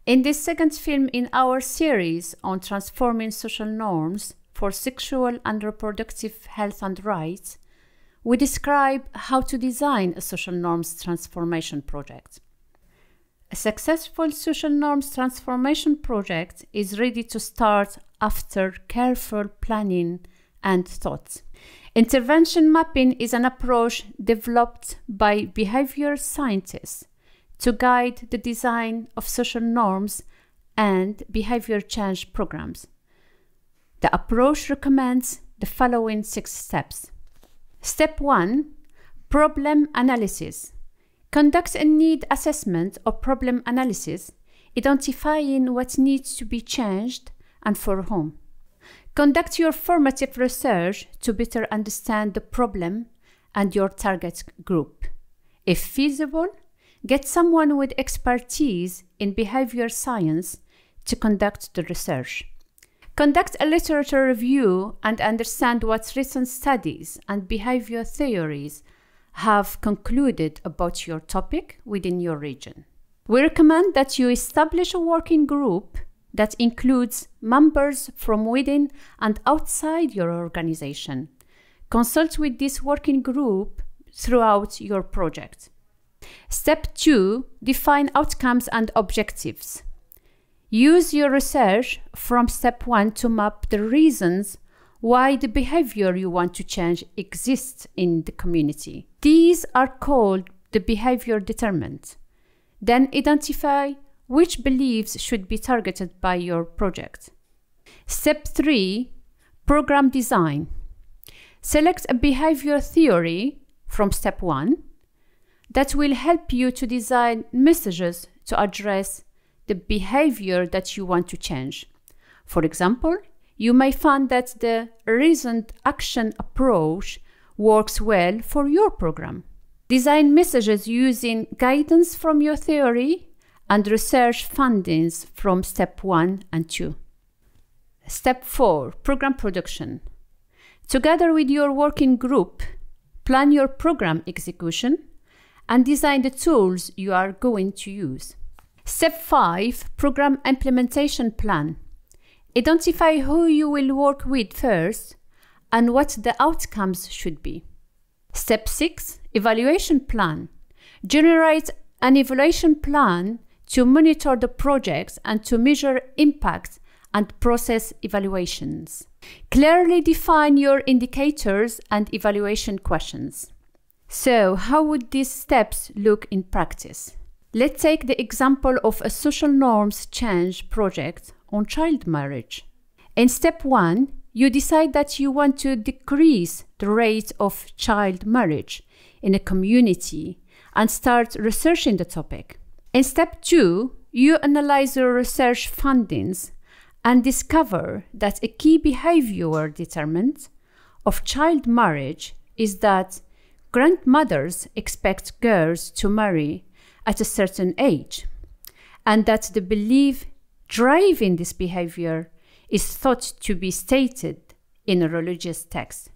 In this second film in our series on transforming social norms for sexual and reproductive health and rights, we describe how to design a social norms transformation project. A successful social norms transformation project is ready to start after careful planning and thought. Intervention mapping is an approach developed by behavior scientists to guide the design of social norms and behavior change programs. The approach recommends the following 6 steps. Step 1. Problem analysis. Conduct a need assessment or problem analysis, identifying what needs to be changed and for whom. Conduct your formative research to better understand the problem and your target group. If feasible, get someone with expertise in behavior science to conduct the research. Conduct a literature review and understand what recent studies and behavior theories have concluded about your topic within your region. We recommend that you establish a working group that includes members from within and outside your organization. Consult with this working group throughout your project. Step 2. Define outcomes and objectives. Use your research from step 1 to map the reasons why the behavior you want to change exists in the community. These are called the behavior determinants. Then identify which beliefs should be targeted by your project. Step 3. Program design. Select a behavior theory from step 1 that will help you to design messages to address the behavior that you want to change. For example, you may find that the reasoned action approach works well for your program. Design messages using guidance from your theory and research findings from step 1 and 2. Step 4. Program production. Together with your working group, plan your program execution and design the tools you are going to use. Step 5. Program implementation plan. Identify who you will work with first and what the outcomes should be. Step 6. Evaluation plan. Generate an evaluation plan to monitor the projects and to measure impact and process evaluations. Clearly define your indicators and evaluation questions. So, how would these steps look in practice? Let's take the example of a social norms change project on child marriage. In step 1, you decide that you want to decrease the rate of child marriage in a community and start researching the topic. In step 2, you analyze your research findings and discover that a key behavior determinant of child marriage is that grandmothers expect girls to marry at a certain age, and that the belief driving this behavior is thought to be stated in a religious text.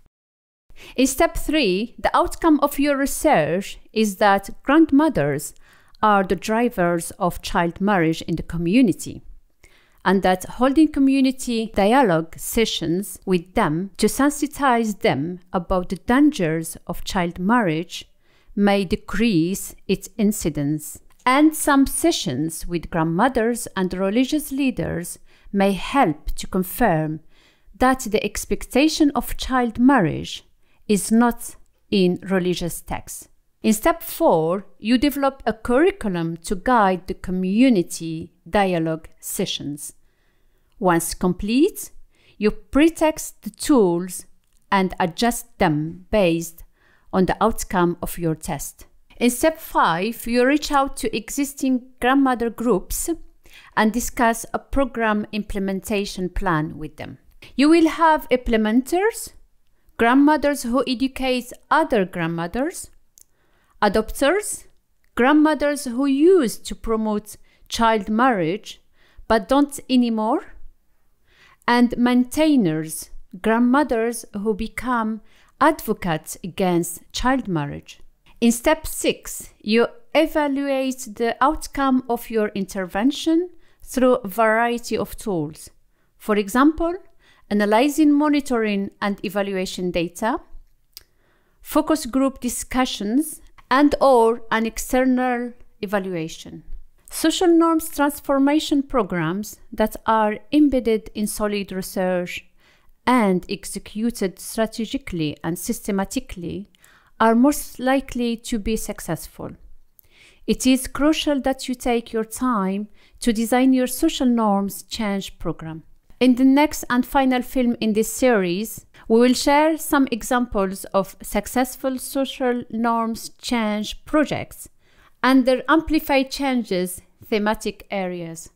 In step 3, the outcome of your research is that grandmothers are the drivers of child marriage in the community, and that holding community dialogue sessions with them to sensitize them about the dangers of child marriage may decrease its incidence. And some sessions with grandmothers and religious leaders may help to confirm that the expectation of child marriage is not in religious texts. In step 4, you develop a curriculum to guide the community dialogue sessions. Once complete, you pre-text the tools and adjust them based on the outcome of your test. In step 5, you reach out to existing grandmother groups and discuss a program implementation plan with them. You will have implementers, grandmothers who educate other grandmothers, adopters, grandmothers who used to promote child marriage but don't anymore, and maintainers, grandmothers who become advocates against child marriage. In step 6, you evaluate the outcome of your intervention through a variety of tools. For example, analyzing monitoring and evaluation data, focus group discussions, and/or an external evaluation. Social norms transformation programs that are embedded in solid research and executed strategically and systematically are most likely to be successful. It is crucial that you take your time to design your social norms change program. In the next and final film in this series, we will share some examples of successful social norms change projects and their AmplifyChange's thematic areas.